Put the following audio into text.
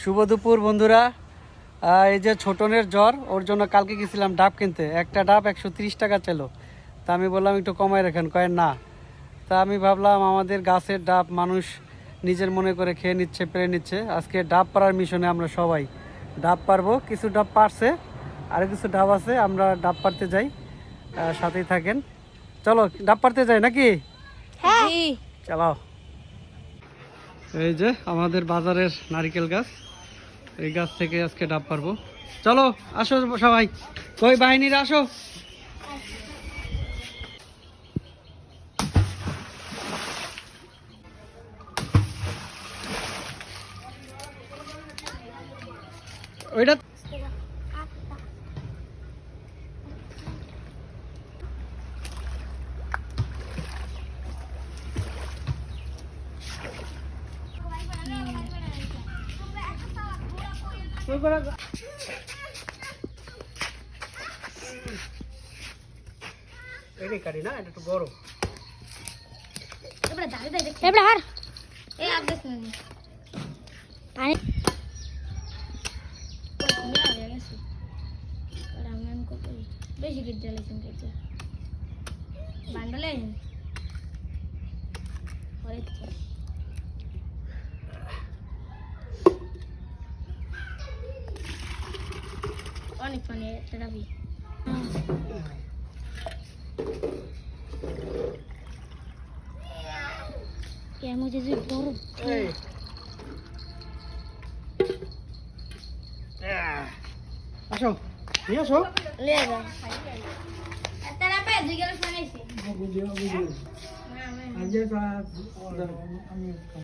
শুভ দুপুর বন্ধুরা। এই যে ছোটনের জ্বর, ওর জন্য কালকে গেছিলাম ডাব কিনতে। একটা ডাব 130 টাকা ছিল। তা আমি বললাম একটু কমায় রাখেন, কয়েন না। তা আমি ভাবলাম আমাদের গাছের ডাব মানুষ নিজের মনে করে খেয়ে নিচ্ছে, পেরে নিচ্ছে। আজকে ডাব পাড়ার মিশনে আমরা সবাই ডাব পারবো। কিছু ডাব পারছে, আর কিছু ডাব আছে, আমরা ডাব পারতে যাই। সাথেই থাকেন, চলো ডাব পারতে যাই নাকি? চলো। এই যে আমাদের বাজারের নারকেল গাছ, এই গাছ থেকে আজকে ডাব পারবো। চলো আসো সবাই, কই বাহিনীরা আসো। ওইটা এটাই কাটি না, এটা একটু বড়। এবার হার এই আপডেট নি পানি রামনাম কো বেশি গিট জ্বালাইছেন কেটে বান্ডলে পরে অনেক পানি এটা রাবি क्या मुझे जो बोरो আসো নিয়ে আসো। ले जा तेरा पे दुई गिलास पानी से বুঝিও বুঝিও। ना मैं আজকে